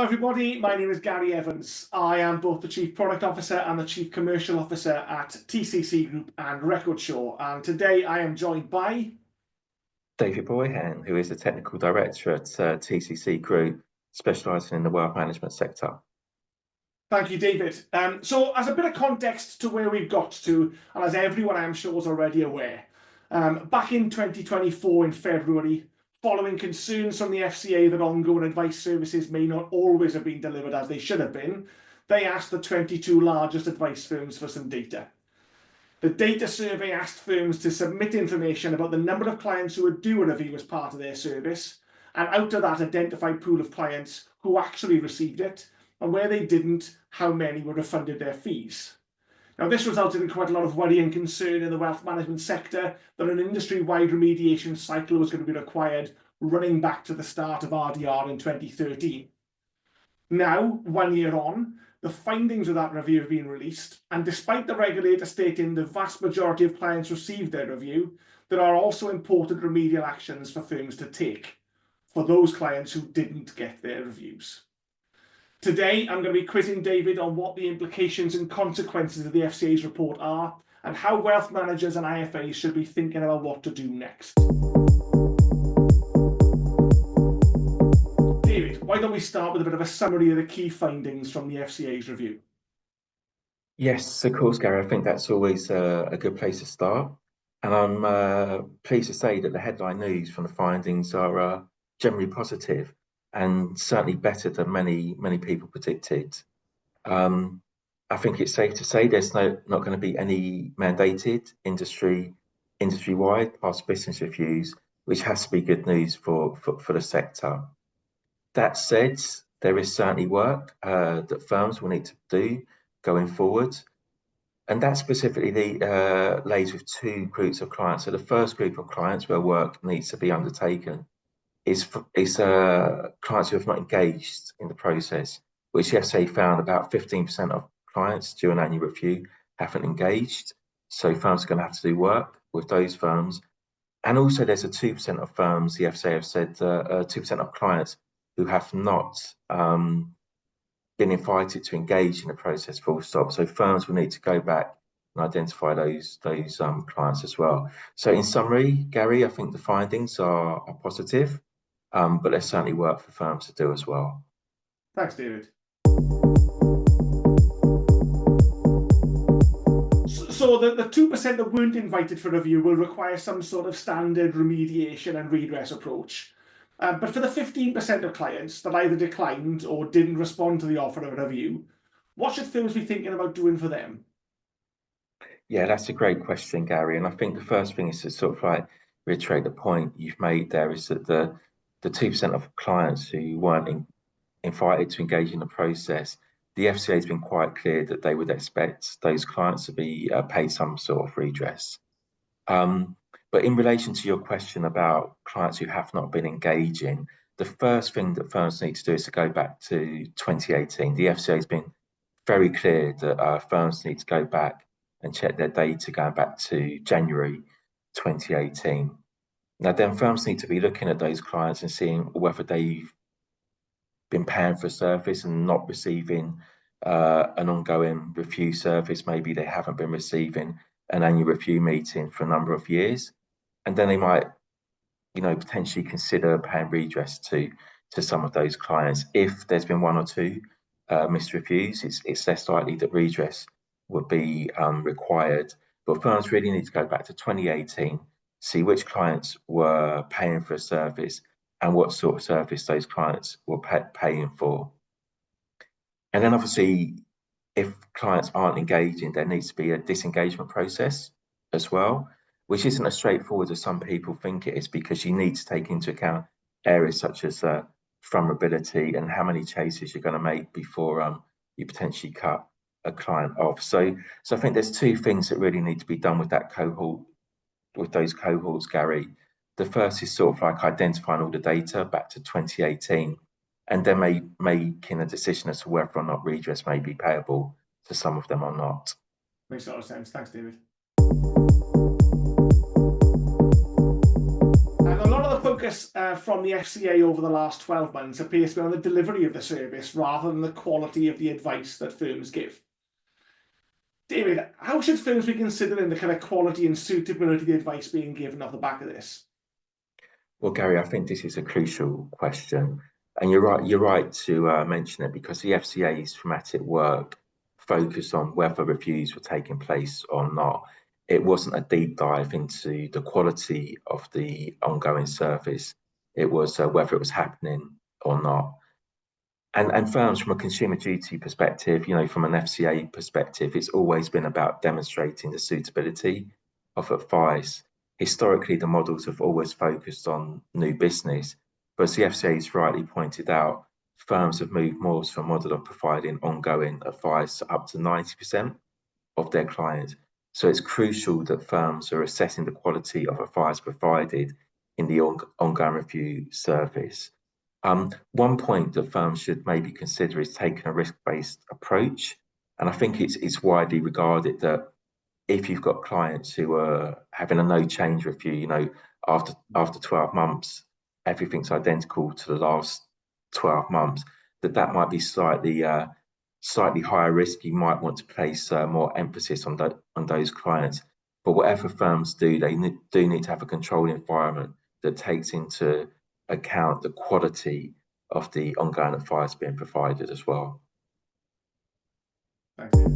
Hello everybody, my name is Gary Evans. I am both the Chief Product Officer and the Chief Commercial Officer at TCC Group and Recordsure, and today I am joined by David Boyhan, who is the Technical Director at TCC Group, specialising in the wealth management sector. Thank you, David. So as a bit of context to where we've got to, and as everyone I'm sure is already aware, back in 2024 in February, following concerns from the FCA that ongoing advice services may not always have been delivered as they should have been, they asked the 22 largest advice firms for some data. The data survey asked firms to submit information about the number of clients who would do a review as part of their service, and out of that identified pool of clients who actually received it, and where they didn't, how many were refunded their fees. Now, this resulted in quite a lot of worry and concern in the wealth management sector that an industry-wide remediation cycle was going to be required, running back to the start of RDR in 2013. Now, 1 year on, the findings of that review have been released, and despite the regulator stating the vast majority of clients received their review, there are also important remedial actions for firms to take for those clients who didn't get their reviews. Today, I'm going to be quizzing David on what the implications and consequences of the FCA's report are, and how wealth managers and IFAs should be thinking about what to do next. David, why don't we start with a bit of a summary of the key findings from the FCA's review? Yes, of course, Gary. I think that's always a good place to start. And I'm pleased to say that the headline news from the findings are generally positive and certainly better than many people predicted. I think it's safe to say there's not going to be any mandated industry-wide past business reviews, which has to be good news for the sector. That said, there is certainly work that firms will need to do going forward, and that specifically lays with two groups of clients. So the first group of clients where work needs to be undertaken is clients who have not engaged in the process, which the FCA found about 15% of clients during an annual review haven't engaged. So firms are going to have to do work with those firms. And also there's a 2% of firms, the FCA have said, 2% of clients who have not been invited to engage in the process full stop. So firms will need to go back and identify those clients as well. So in summary, Gary, I think the findings are positive. But there's certainly work for firms to do as well. Thanks, David. So the 2% that weren't invited for review will require some sort of standard remediation and redress approach. But for the 15% of clients that either declined or didn't respond to the offer of a review, what should firms be thinking about doing for them? Yeah, that's a great question, Gary. And I think the first thing is to sort of like reiterate the point you've made there, is that the 2% of clients who weren't invited to engage in the process, the FCA has been quite clear that they would expect those clients to be paid some sort of redress. But in relation to your question about clients who have not been engaging, the first thing that firms need to do is to go back to 2018. The FCA has been very clear that firms need to go back and check their data going back to January 2018. Now, then firms need to be looking at those clients and seeing whether they've been paying for a service and not receiving an ongoing review service. Maybe they haven't been receiving an annual review meeting for a number of years. And then they might, potentially consider paying redress to some of those clients. If there's been one or two missed reviews, it's less likely that redress would be required. But firms really need to go back to 2018, see which clients were paying for a service and what sort of service those clients were paying for. And then obviously, if clients aren't engaging, there needs to be a disengagement process as well, which isn't as straightforward as some people think it is, because you need to take into account areas such as vulnerability and how many chases you're going to make before you potentially cut a client off. So I think there's two things that really need to be done with that cohort, with those cohorts, Gary. The first is sort of like identifying all the data back to 2018, and then making a decision as to whether or not redress may be payable to some of them or not. Makes a lot of sense. Thanks, David. focus from the FCA over the last 12 months appears to be on the delivery of the service rather than the quality of the advice that firms give. David, how should firms be considering the kind of quality and suitability of the advice being given off the back of this? Well, Gary, I think this is a crucial question, and you're right to mention it, because the FCA's thematic work focused on whether reviews were taking place or not. It wasn't a deep dive into the quality of the ongoing service. It was whether it was happening or not. And firms, from a consumer duty perspective, from an FCA perspective, it's always been about demonstrating the suitability of advice. Historically, the models have always focused on new business, but as the FCA has rightly pointed out, firms have moved more to a model of providing ongoing advice up to 90% of their clients. So it's crucial that firms are assessing the quality of advice provided in the ongoing review service. One point that firms should maybe consider is taking a risk-based approach. And I think it's widely regarded that if you've got clients who are having a no change review, after 12 months, everything's identical to the last 12 months, that might be slightly higher risk. You might want to place more emphasis on those clients. But whatever firms do, they do need to have a controlled environment that takes into account the quality of the ongoing advice being provided as well. Thank you.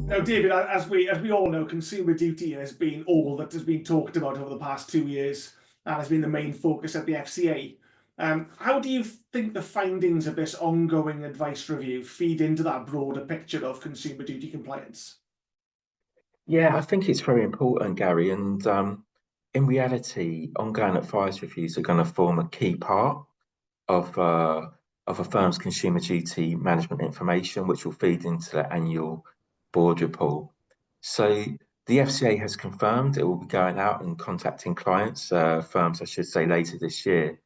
Now, David, as we all know, consumer duty has been all that has been talked about over the past 2 years and has been the main focus at the FCA. How do you think the findings of this ongoing advice review feed into that broader picture of consumer duty compliance? Yeah, I think it's very important, Gary, and in reality, ongoing advice reviews are going to form a key part of a firm's consumer duty management information, which will feed into the annual board report. So the FCA has confirmed it will be going out and contacting clients, firms, I should say, later this year,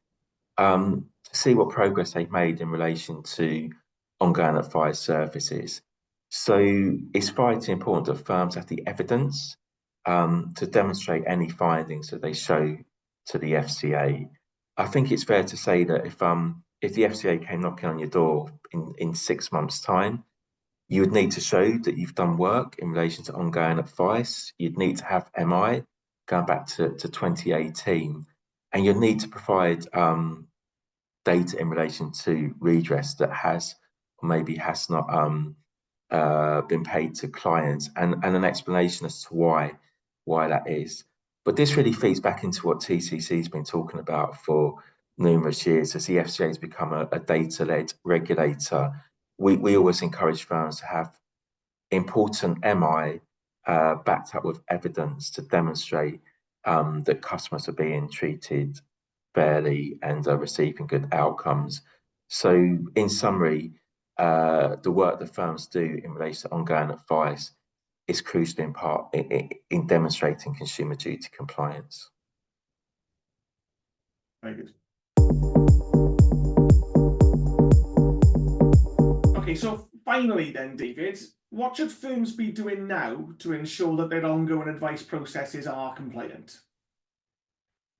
to see what progress they've made in relation to ongoing advice services. So it's vitally important that firms have the evidence to demonstrate any findings that they show to the FCA. I think it's fair to say that if the FCA came knocking on your door in 6 months' time, you would need to show that you've done work in relation to ongoing advice. You'd need to have MI going back to 2018, and you'd need to provide data in relation to redress that has or maybe has not been paid to clients, and an explanation as to why that is. But this really feeds back into what TCC has been talking about for numerous years. As the FCA has become a data-led regulator, we always encourage firms to have important MI backed up with evidence to demonstrate that customers are being treated fairly and are receiving good outcomes. So in summary, the work that firms do in relation to ongoing advice is crucial in part in demonstrating consumer duty compliance. Very good. Okay, so finally then, David, what should firms be doing now to ensure that their ongoing advice processes are compliant?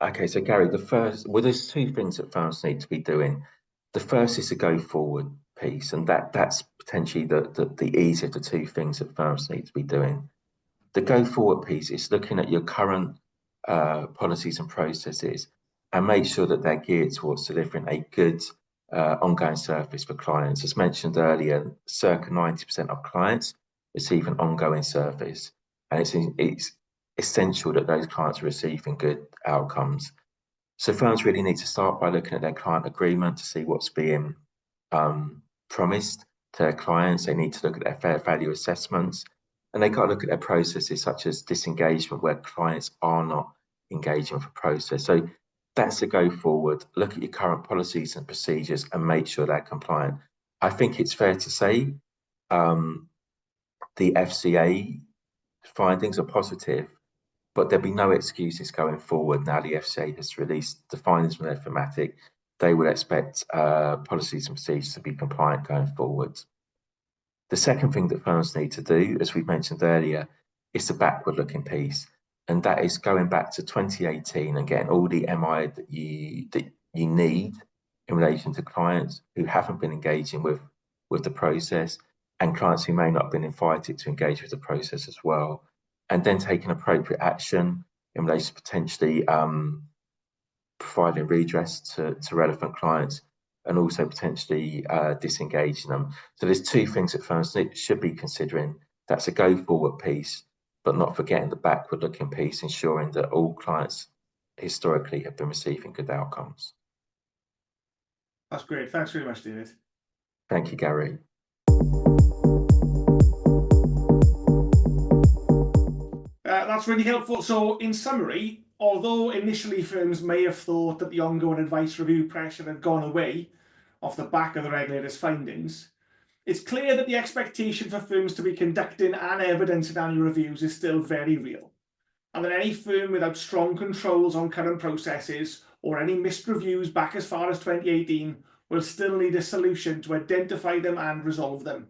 Okay, so Gary, there's two things that firms need to be doing. The first is the go forward piece, and that's potentially the easier of the two things that firms need to be doing. The go forward piece is looking at your current policies and processes and make sure that they're geared towards delivering a good ongoing service for clients. As mentioned earlier, circa 90% of clients receive an ongoing service, and it's essential that those clients are receiving good outcomes. So firms really need to start by looking at their client agreement to see what's being promised to their clients. They need to look at their fair value assessments, and they got to look at their processes such as disengagement, where clients are not engaging with a process. So that's the go forward. Look at your current policies and procedures and make sure they're compliant. I think it's fair to say the FCA findings are positive, but there'll be no excuses going forward. Now the FCA has released the findings from their thematic, they would expect policies and procedures to be compliant going forward. The second thing that firms need to do, as we mentioned earlier, is the backward-looking piece. and that is going back to 2018 and getting all the MI that you need in relation to clients who haven't been engaging with the process, and clients who may not have been invited to engage with the process as well, and then taking appropriate action in relation to potentially providing redress to relevant clients, and also potentially disengaging them. So there's two things that firms should be considering. That's a go forward piece, but not forgetting the backward looking piece, ensuring that all clients historically have been receiving good outcomes. That's great. Thanks very much, David. Thank you, Gary. That's really helpful. So in summary, although initially firms may have thought that the ongoing advice review pressure had gone away off the back of the regulator's findings, it's clear that the expectation for firms to be conducting and evidencing annual reviews is still very real, and that any firm without strong controls on current processes or any missed reviews back as far as 2018 will still need a solution to identify them and resolve them.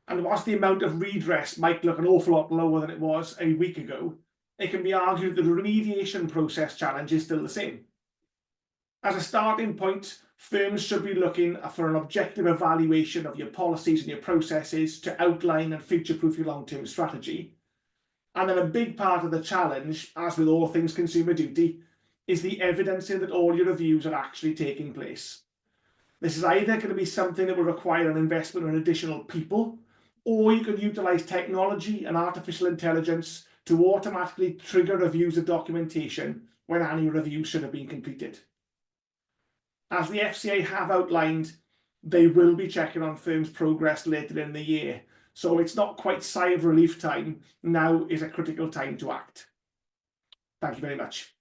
And whilst the amount of redress might look an awful lot lower than it was a week ago, it can be argued that the remediation process challenge is still the same. As a starting point, firms should be looking for an objective evaluation of your policies and your processes to outline and future-proof your long-term strategy. And then a big part of the challenge, as with all things consumer duty, is the evidencing that all your reviews are actually taking place. This is either going to be something that will require an investment in additional people, or you can utilise technology and artificial intelligence to automatically trigger reviews of documentation when annual reviews should have been completed. As the FCA have outlined, they will be checking on firms' progress later in the year, so it's not quite sigh of relief time. Now is a critical time to act. Thank you very much.